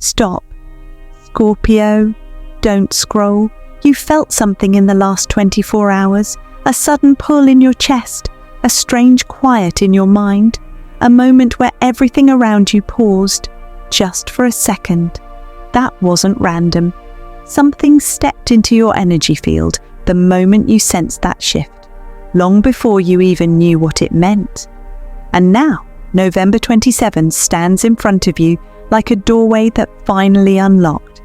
Stop. Scorpio, don't scroll. You felt something in the last 24 hours, a sudden pull in your chest, a strange quiet in your mind, a moment where everything around you paused, just for a second. That wasn't random. Something stepped into your energy field the moment you sensed that shift, long before you even knew what it meant. And now, November 27 stands in front of you like a doorway that finally unlocked.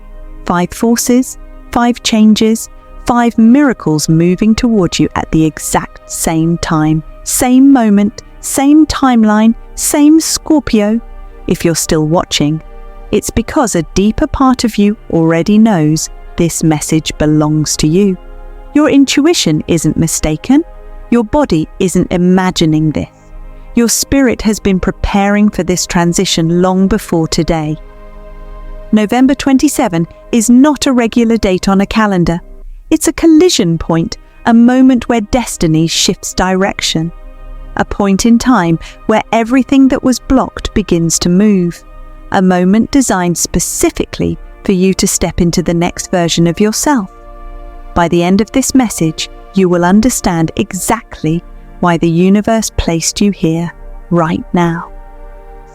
5 forces, 5 changes, 5 miracles moving toward you at the exact same time, same moment, same timeline, same Scorpio. If you're still watching, it's because a deeper part of you already knows this message belongs to you. Your intuition isn't mistaken. Your body isn't imagining this. Your spirit has been preparing for this transition long before today. November 27 is not a regular date on a calendar. It's a collision point, a moment where destiny shifts direction. A point in time where everything that was blocked begins to move. A moment designed specifically for you to step into the next version of yourself. By the end of this message, you will understand exactly why the universe placed you here, right now.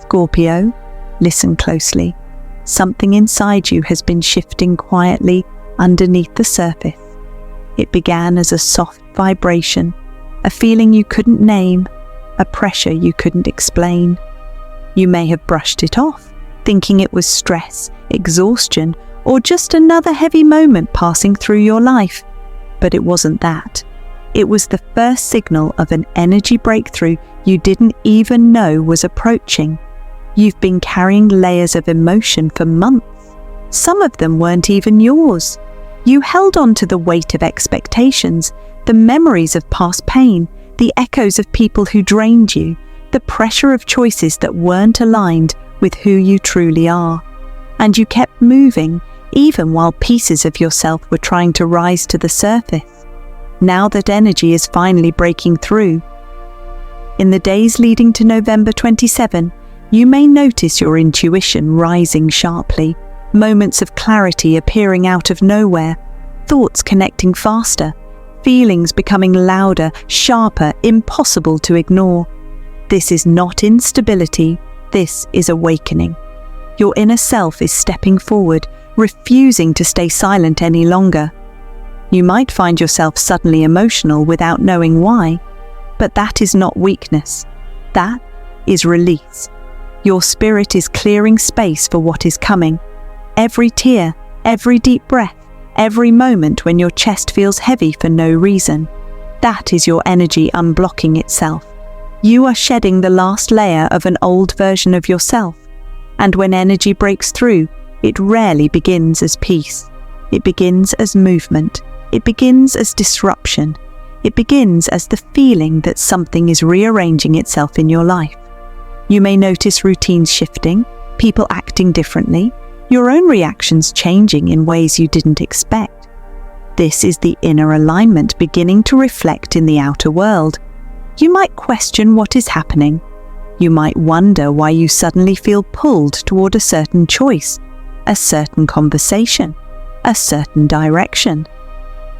Scorpio, listen closely. Something inside you has been shifting quietly underneath the surface. It began as a soft vibration, a feeling you couldn't name, a pressure you couldn't explain. You may have brushed it off, thinking it was stress, exhaustion, or just another heavy moment passing through your life. But it wasn't that. It was the first signal of an energy breakthrough you didn't even know was approaching. You've been carrying layers of emotion for months. Some of them weren't even yours. You held on to the weight of expectations, the memories of past pain, the echoes of people who drained you, the pressure of choices that weren't aligned with who you truly are. And you kept moving, even while pieces of yourself were trying to rise to the surface. Now that energy is finally breaking through. In the days leading to November 27, you may notice your intuition rising sharply, moments of clarity appearing out of nowhere, thoughts connecting faster, feelings becoming louder, sharper, impossible to ignore. This is not instability, this is awakening. Your inner self is stepping forward, refusing to stay silent any longer. You might find yourself suddenly emotional without knowing why, but that is not weakness. That is release. Your spirit is clearing space for what is coming. Every tear, every deep breath, every moment when your chest feels heavy for no reason, that is your energy unblocking itself. You are shedding the last layer of an old version of yourself. And when energy breaks through, it rarely begins as peace. It begins as movement. It begins as disruption. It begins as the feeling that something is rearranging itself in your life. You may notice routines shifting, people acting differently, your own reactions changing in ways you didn't expect. This is the inner alignment beginning to reflect in the outer world. You might question what is happening. You might wonder why you suddenly feel pulled toward a certain choice, a certain conversation, a certain direction.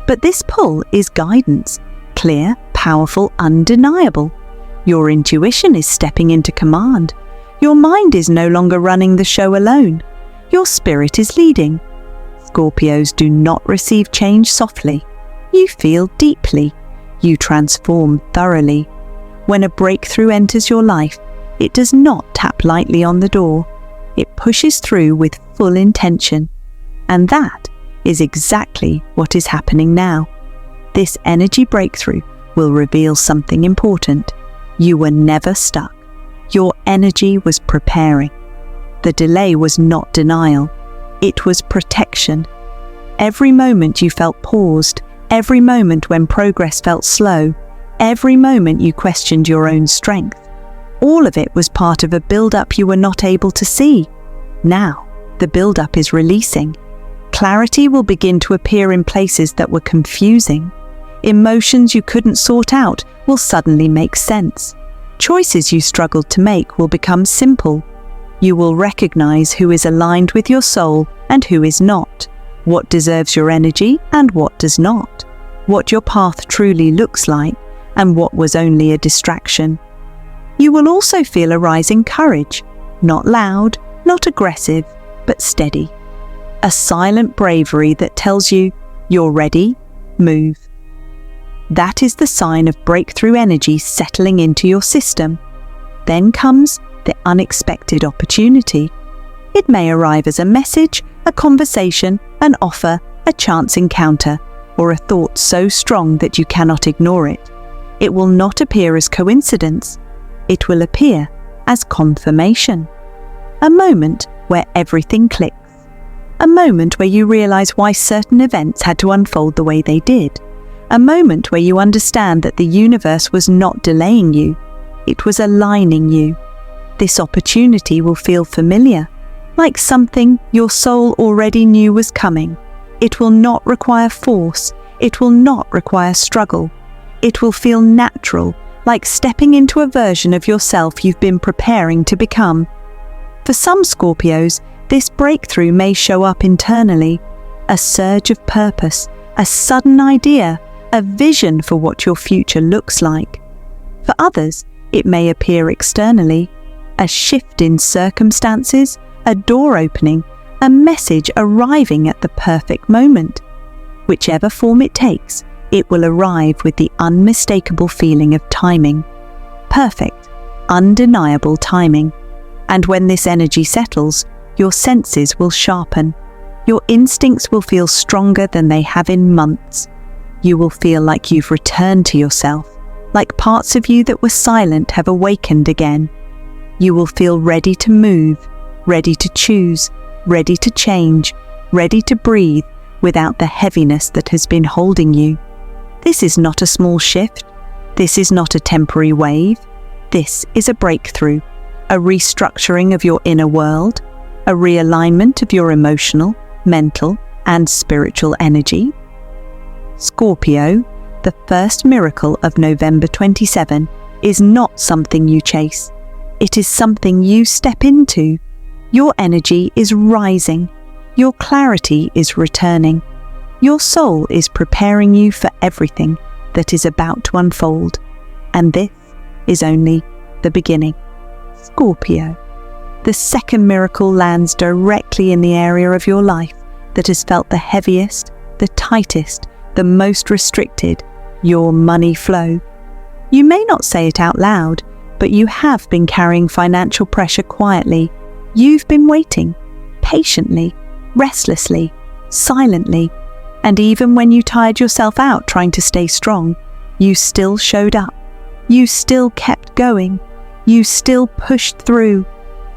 But this pull is guidance, clear, powerful, undeniable. Your intuition is stepping into command. Your mind is no longer running the show alone. Your spirit is leading. Scorpios do not receive change softly. You feel deeply. You transform thoroughly. When a breakthrough enters your life, it does not tap lightly on the door. It pushes through with full intention. And that is exactly what is happening now. This energy breakthrough will reveal something important. You were never stuck. Your energy was preparing. The delay was not denial. It was protection. Every moment you felt paused, every moment when progress felt slow, every moment you questioned your own strength, all of it was part of a build-up you were not able to see. Now, the build-up is releasing. Clarity will begin to appear in places that were confusing. Emotions you couldn't sort out will suddenly make sense. Choices you struggled to make will become simple. You will recognize who is aligned with your soul and who is not, what deserves your energy and what does not, what your path truly looks like and what was only a distraction. You will also feel a rising courage, not loud, not aggressive, but steady. A silent bravery that tells you, you're ready, move. That is the sign of breakthrough energy settling into your system. Then comes the unexpected opportunity. It may arrive as a message, a conversation, an offer, a chance encounter, or a thought so strong that you cannot ignore it. It will not appear as coincidence. It will appear as confirmation. A moment where everything clicks. A moment where you realize why certain events had to unfold the way they did. A moment where you understand that the universe was not delaying you. It was aligning you. This opportunity will feel familiar, like something your soul already knew was coming. It will not require force. It will not require struggle. It will feel natural, like stepping into a version of yourself you've been preparing to become. For some Scorpios, this breakthrough may show up internally, a surge of purpose, a sudden idea, a vision for what your future looks like. For others, it may appear externally, a shift in circumstances, a door opening, a message arriving at the perfect moment. Whichever form it takes, it will arrive with the unmistakable feeling of timing. Perfect, undeniable timing. And when this energy settles, your senses will sharpen. Your instincts will feel stronger than they have in months. You will feel like you've returned to yourself, like parts of you that were silent have awakened again. You will feel ready to move, ready to choose, ready to change, ready to breathe without the heaviness that has been holding you. This is not a small shift. This is not a temporary wave. This is a breakthrough, a restructuring of your inner world, a realignment of your emotional, mental, and spiritual energy. Scorpio, the first miracle of November 27, is not something you chase. It is something you step into. Your energy is rising. Your clarity is returning. Your soul is preparing you for everything that is about to unfold. And this is only the beginning. Scorpio. The second miracle lands directly in the area of your life that has felt the heaviest, the tightest, the most restricted, your money flow. You may not say it out loud, but you have been carrying financial pressure quietly. You've been waiting, patiently, restlessly, silently, and even when you tired yourself out trying to stay strong, you still showed up. You still kept going. You still pushed through.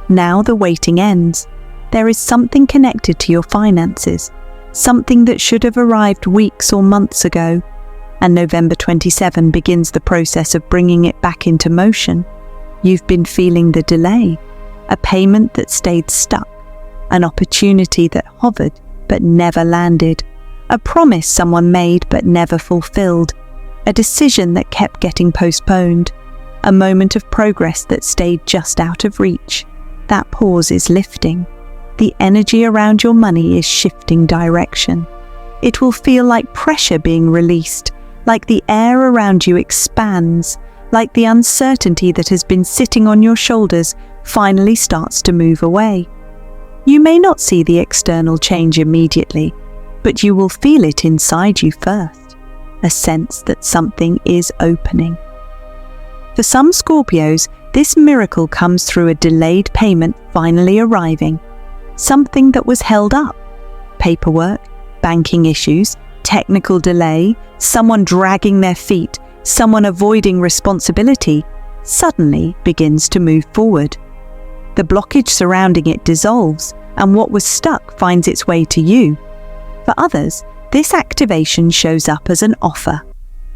Now the waiting ends. There is something connected to your finances, something that should have arrived weeks or months ago, and November 27 begins the process of bringing it back into motion. You've been feeling the delay, a payment that stayed stuck, an opportunity that hovered but never landed, a promise someone made but never fulfilled, a decision that kept getting postponed, a moment of progress that stayed just out of reach. That pause is lifting. The energy around your money is shifting direction. It will feel like pressure being released, like the air around you expands, like the uncertainty that has been sitting on your shoulders finally starts to move away. You may not see the external change immediately, but you will feel it inside you first, a sense that something is opening. For some Scorpios, this miracle comes through a delayed payment finally arriving, something that was held up. Paperwork, banking issues, technical delay, someone dragging their feet, someone avoiding responsibility, suddenly begins to move forward. The blockage surrounding it dissolves, and what was stuck finds its way to you. For others, this activation shows up as an offer,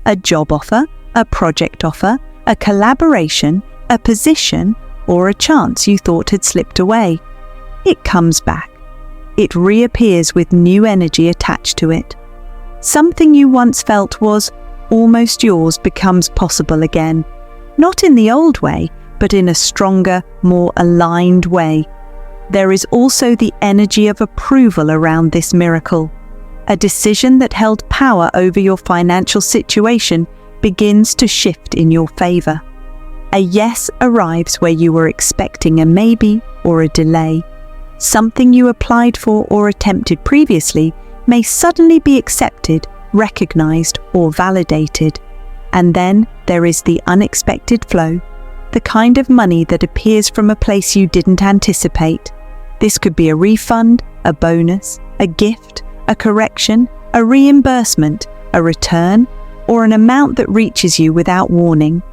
a job offer, a project offer, a collaboration, a position, or a chance you thought had slipped away. It comes back. It reappears with new energy attached to it. Something you once felt was almost yours becomes possible again, not in the old way, but in a stronger, more aligned way, There is also the energy of approval around this miracle. A decision that held power over your financial situation begins to shift in your favor. A yes arrives where you were expecting a maybe or a delay. Something you applied for or attempted previously may suddenly be accepted, recognized, or validated. And then there is the unexpected flow, the kind of money that appears from a place you didn't anticipate. This could be a refund, a bonus, a gift, a correction, a reimbursement, a return, or an amount that reaches you without warning.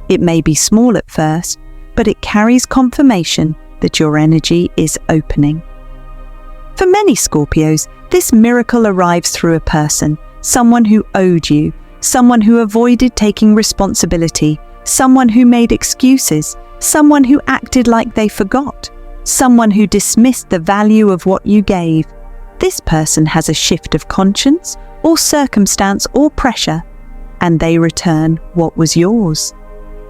It may be small at first, but it carries confirmation that your energy is opening. For many Scorpios, this miracle arrives through a person, someone who owed you, someone who avoided taking responsibility, someone who made excuses, someone who acted like they forgot, someone who dismissed the value of what you gave. This person has a shift of conscience or circumstance or pressure, and they return what was yours.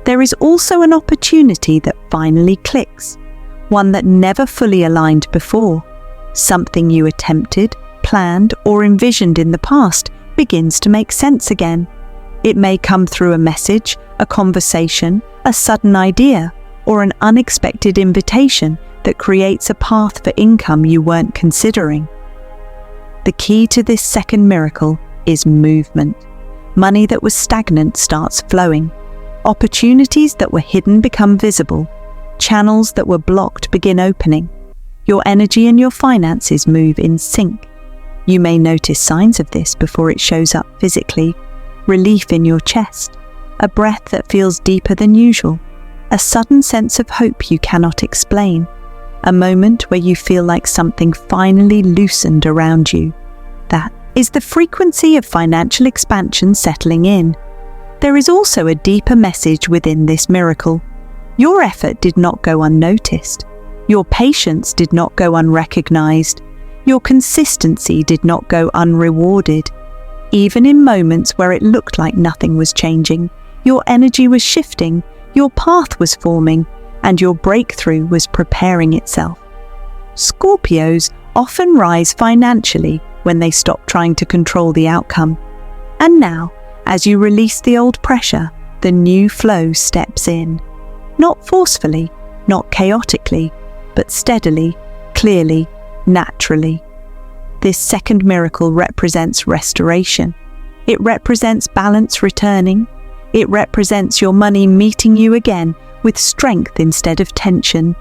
There is also an opportunity that finally clicks, one that never fully aligned before. Something you attempted, planned, or envisioned in the past begins to make sense again. It may come through a message, a conversation, a sudden idea, or an unexpected invitation that creates a path for income you weren't considering. The key to this second miracle is movement. Money that was stagnant starts flowing. Opportunities that were hidden become visible. Channels that were blocked begin opening. Your energy and your finances move in sync. You may notice signs of this before it shows up physically. Relief in your chest, a breath that feels deeper than usual, a sudden sense of hope you cannot explain, a moment where you feel like something finally loosened around you. That is the frequency of financial expansion settling in. There is also a deeper message within this miracle. Your effort did not go unnoticed. Your patience did not go unrecognized. Your consistency did not go unrewarded. Even in moments where it looked like nothing was changing, your energy was shifting, your path was forming, and your breakthrough was preparing itself. Scorpios often rise financially when they stop trying to control the outcome. And now, as you release the old pressure, the new flow steps in. Not forcefully, not chaotically, but steadily, clearly, naturally. This second miracle represents restoration. It represents balance returning. It represents your money meeting you again with strength instead of tension.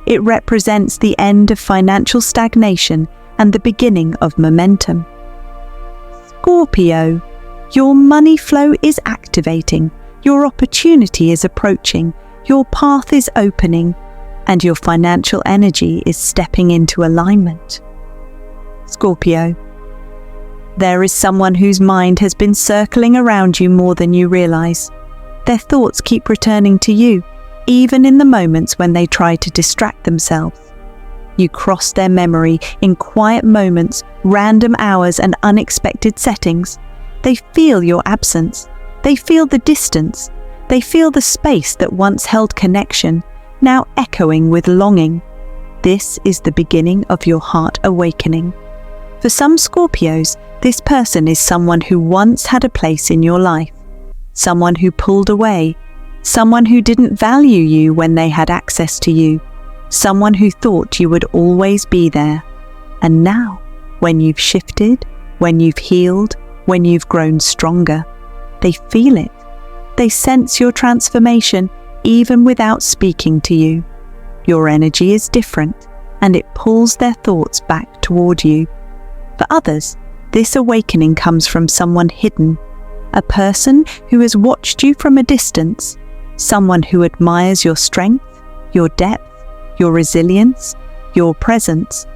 It represents the end of financial stagnation and the beginning of momentum. Scorpio, your money flow is activating, your opportunity is approaching, your path is opening, and your financial energy is stepping into alignment. Scorpio, there is someone whose mind has been circling around you more than you realize. Their thoughts keep returning to you, even in the moments when they try to distract themselves. You cross their memory in quiet moments, random hours, and unexpected settings. They feel your absence. They feel the distance. They feel the space that once held connection, now echoing with longing. This is the beginning of your heart awakening. For some Scorpios, this person is someone who once had a place in your life, someone who pulled away, someone who didn't value you when they had access to you, someone who thought you would always be there. And now, when you've shifted, when you've healed, when you've grown stronger, they feel it. They sense your transformation even without speaking to you. Your energy is different, and it pulls their thoughts back toward you. For others, this awakening comes from someone hidden, a person who has watched you from a distance, someone who admires your strength, your depth, your resilience, your presence.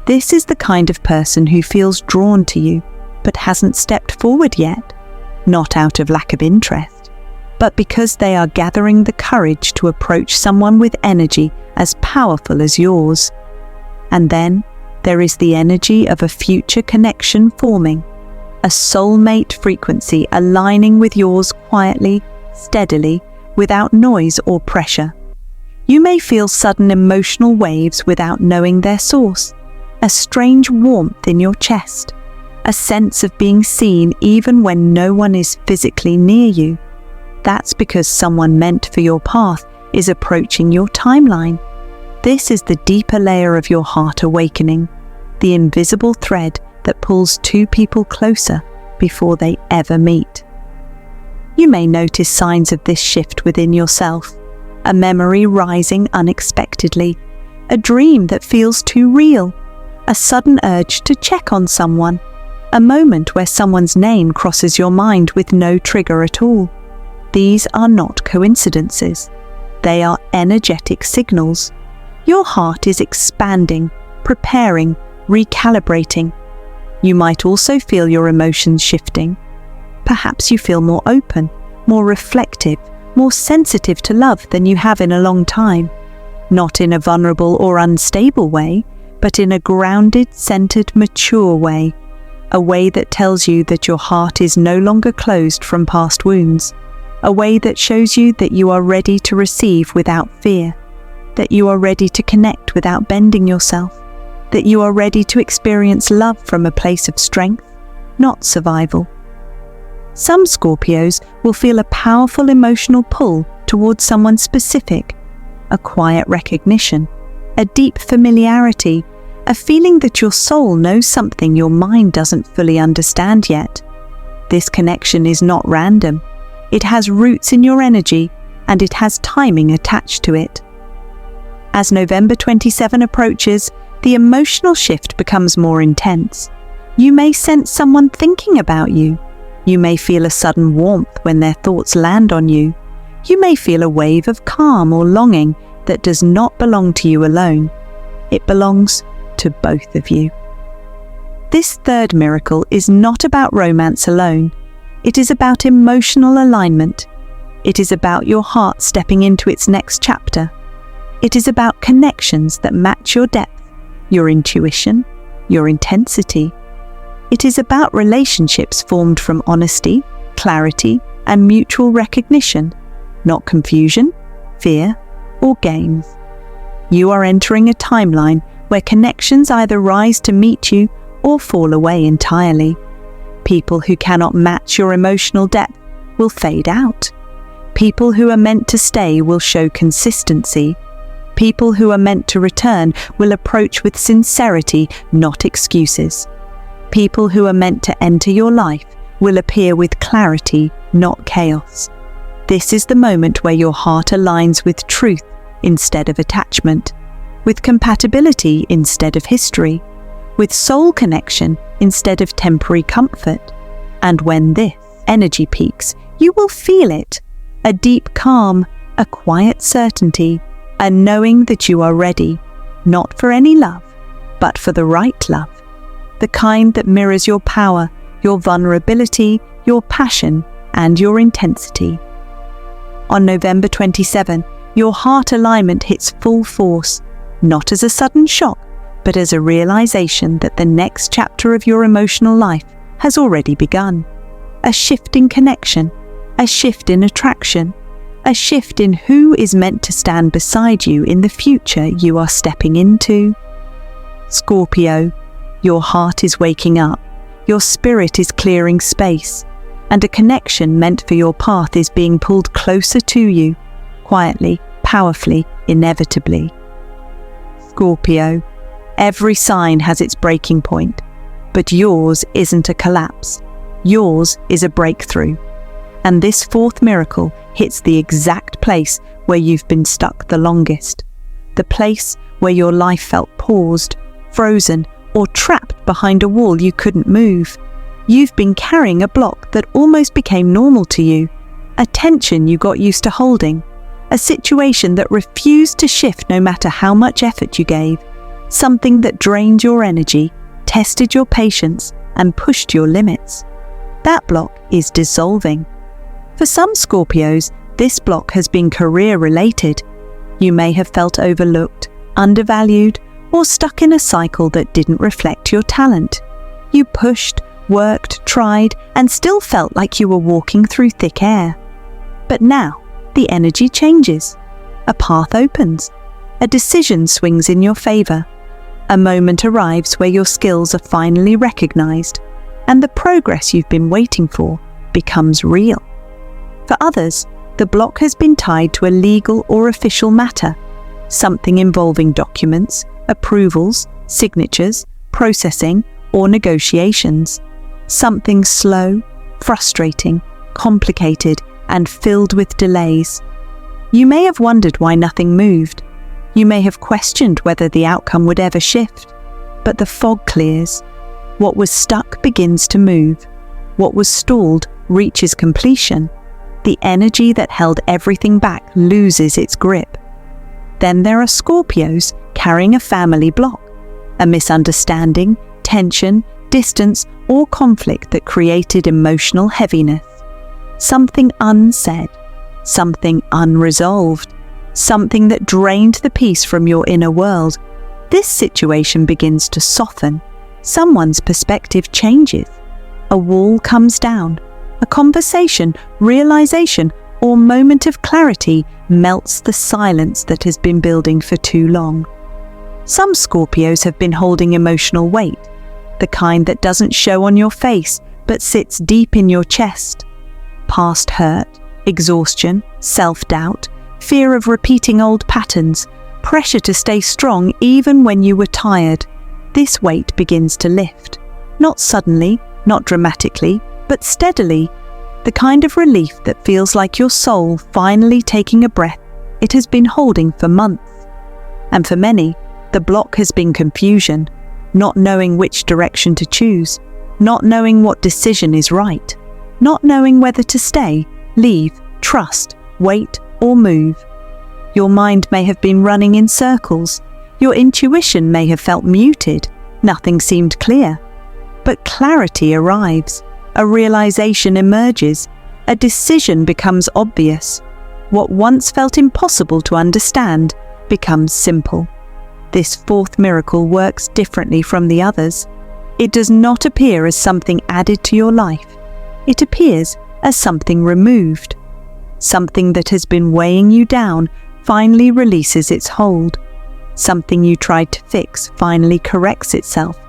This is the kind of person who feels drawn to you, but hasn't stepped forward yet, not out of lack of interest, but because they are gathering the courage to approach someone with energy as powerful as yours. And then there is the energy of a future connection forming, a soulmate frequency aligning with yours quietly, steadily, without noise or pressure. You may feel sudden emotional waves without knowing their source, a strange warmth in your chest, a sense of being seen even when no one is physically near you. That's because someone meant for your path is approaching your timeline. This is the deeper layer of your heart awakening, the invisible thread that pulls two people closer before they ever meet. You may notice signs of this shift within yourself, a memory rising unexpectedly, a dream that feels too real, a sudden urge to check on someone, a moment where someone's name crosses your mind with no trigger at all. These are not coincidences. They are energetic signals. Your heart is expanding, preparing, recalibrating. You might also feel your emotions shifting. Perhaps you feel more open, more reflective, more sensitive to love than you have in a long time. Not in a vulnerable or unstable way, but in a grounded, centered, mature way. A way that tells you that your heart is no longer closed from past wounds. A way that shows you that you are ready to receive without fear. That you are ready to connect without bending yourself. That you are ready to experience love from a place of strength, not survival. Some Scorpios will feel a powerful emotional pull towards someone specific, a quiet recognition, a deep familiarity, a feeling that your soul knows something your mind doesn't fully understand yet. This connection is not random. It has roots in your energy, and it has timing attached to it. As November 27 approaches, the emotional shift becomes more intense. You may sense someone thinking about you. You may feel a sudden warmth when their thoughts land on you. You may feel a wave of calm or longing that does not belong to you alone. It belongs to both of you. This third miracle is not about romance alone. It is about emotional alignment. It is about your heart stepping into its next chapter. It is about connections that match your depth, your intuition, your intensity. It is about relationships formed from honesty, clarity, and mutual recognition, not confusion, fear, or games. You are entering a timeline where connections either rise to meet you or fall away entirely. People who cannot match your emotional depth will fade out. People who are meant to stay will show consistency. People who are meant to return will approach with sincerity, not excuses. People who are meant to enter your life will appear with clarity, not chaos. This is the moment where your heart aligns with truth instead of attachment, with compatibility instead of history, with soul connection instead of temporary comfort. And when this energy peaks, you will feel it, a deep calm, a quiet certainty, a knowing that you are ready, not for any love, but for the right love. The kind that mirrors your power, your vulnerability, your passion, and your intensity. On November 27, your heart alignment hits full force, not as a sudden shock, but as a realization that the next chapter of your emotional life has already begun. A shift in connection, a shift in attraction, a shift in who is meant to stand beside you in the future you are stepping into. Scorpio, your heart is waking up, your spirit is clearing space, and a connection meant for your path is being pulled closer to you, quietly, powerfully, inevitably. Scorpio, every sign has its breaking point, but yours isn't a collapse. Yours is a breakthrough. And this fourth miracle hits the exact place where you've been stuck the longest. The place where your life felt paused, frozen, or trapped behind a wall you couldn't move. You've been carrying a block that almost became normal to you, a tension you got used to holding, a situation that refused to shift no matter how much effort you gave, something that drained your energy, tested your patience, and pushed your limits. That block is dissolving. For some Scorpios, this block has been career-related. You may have felt overlooked, undervalued, or stuck in a cycle that didn't reflect your talent. You pushed, worked, tried, and still felt like you were walking through thick air. But now, the energy changes. A path opens. A decision swings in your favor. A moment arrives where your skills are finally recognized, and the progress you've been waiting for becomes real. For others, the block has been tied to a legal or official matter, something involving documents, approvals, signatures, processing, or negotiations. Something slow, frustrating, complicated, and filled with delays. You may have wondered why nothing moved. You may have questioned whether the outcome would ever shift. But the fog clears. What was stuck begins to move. What was stalled reaches completion. The energy that held everything back loses its grip. Then there are Scorpios carrying a family block, a misunderstanding, tension, distance, or conflict that created emotional heaviness. Something unsaid, something unresolved, something that drained the peace from your inner world. This situation begins to soften. Someone's perspective changes. A wall comes down. A conversation, realization, or moment of clarity melts the silence that has been building for too long. Some Scorpios have been holding emotional weight, the kind that doesn't show on your face but sits deep in your chest. Past hurt, exhaustion, self-doubt, fear of repeating old patterns, pressure to stay strong even when you were tired. This weight begins to lift. Not suddenly, not dramatically, but steadily. The kind of relief that feels like your soul finally taking a breath it has been holding for months. And for many, the block has been confusion, not knowing which direction to choose, not knowing what decision is right, not knowing whether to stay, leave, trust, wait, or move. Your mind may have been running in circles. Your intuition may have felt muted. Nothing seemed clear. But clarity arrives. A realization emerges. A decision becomes obvious. What once felt impossible to understand becomes simple. This fourth miracle works differently from the others. It does not appear as something added to your life. It appears as something removed. Something that has been weighing you down finally releases its hold. Something you tried to fix finally corrects itself.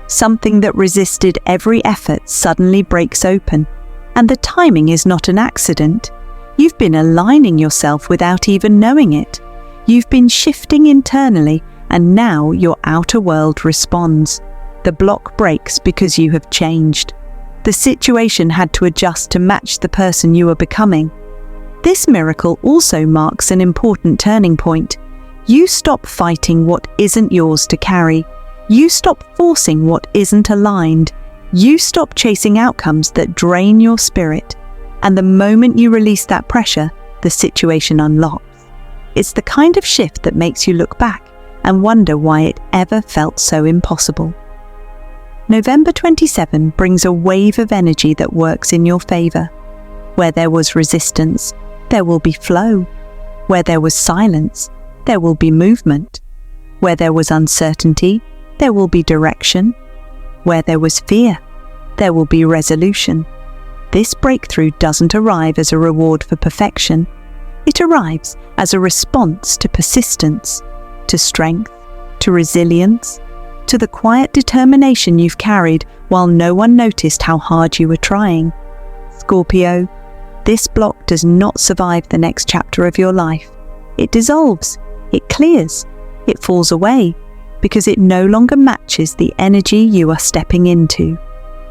Something that resisted every effort suddenly breaks open. And the timing is not an accident. You've been aligning yourself without even knowing it. You've been shifting internally, and now your outer world responds. The block breaks because you have changed. The situation had to adjust to match the person you are becoming. This miracle also marks an important turning point. You stop fighting what isn't yours to carry. You stop forcing what isn't aligned. You stop chasing outcomes that drain your spirit. And the moment you release that pressure, the situation unlocks. It's the kind of shift that makes you look back and wonder why it ever felt so impossible. November 27 brings a wave of energy that works in your favor. Where there was resistance, there will be flow. Where there was silence, there will be movement. Where there was uncertainty, there will be direction. Where there was fear, there will be resolution. This breakthrough doesn't arrive as a reward for perfection. It arrives as a response to persistence, to strength, to resilience, to the quiet determination you've carried while no one noticed how hard you were trying. Scorpio, this block does not survive the next chapter of your life. It dissolves, it clears, it falls away, because it no longer matches the energy you are stepping into.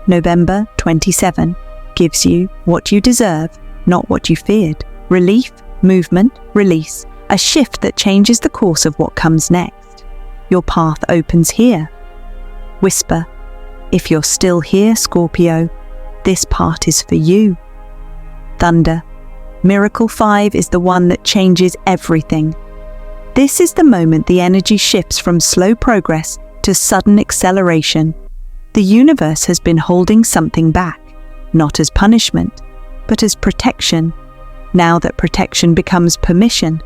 November 27 gives you what you deserve, not what you feared. Relief, movement, release, a shift that changes the course of what comes next. Your path opens here. Whisper, if you're still here, Scorpio, this part is for you. Thunder, Miracle 5 is the one that changes everything. This is the moment the energy shifts from slow progress to sudden acceleration. The universe has been holding something back, not as punishment, but as protection. Now that protection becomes permission,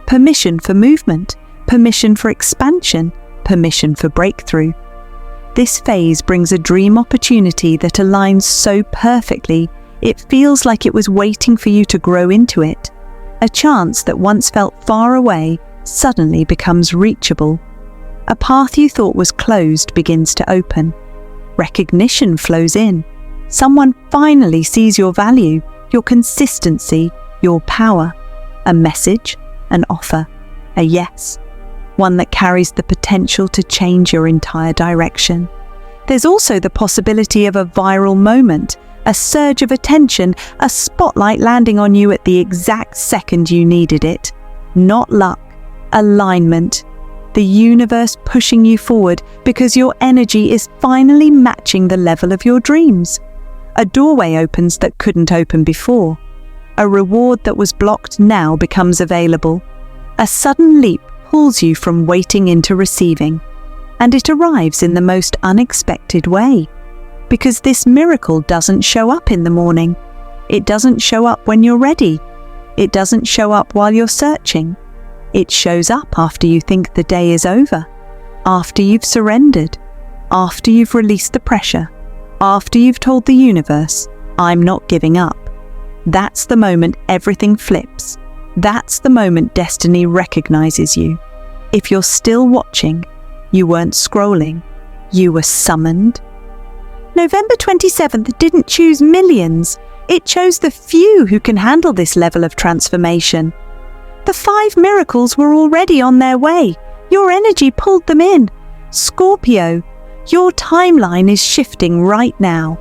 permission for movement, permission for expansion, permission for breakthrough. This phase brings a dream opportunity that aligns so perfectly, it feels like it was waiting for you to grow into it. A chance that once felt far away suddenly becomes reachable. A path you thought was closed begins to open. Recognition flows in. Someone finally sees your value, your consistency, your power. A message, an offer, a yes. One that carries the potential to change your entire direction. There's also the possibility of a viral moment, a surge of attention, a spotlight landing on you at the exact second you needed it. Not luck, alignment. The universe pushing you forward because your energy is finally matching the level of your dreams. A doorway opens that couldn't open before. A reward that was blocked now becomes available. A sudden leap pulls you from waiting into receiving. And it arrives in the most unexpected way. Because this miracle doesn't show up in the morning. It doesn't show up when you're ready. It doesn't show up while you're searching. It shows up after you think the day is over. After you've surrendered. After you've released the pressure. After you've told the universe, I'm not giving up. That's the moment everything flips. That's the moment destiny recognizes you. If you're still watching, you weren't scrolling. You were summoned. November 27th didn't choose millions. It chose the few who can handle this level of transformation. The 5 miracles were already on their way. Your energy pulled them in. Scorpio, your timeline is shifting right now.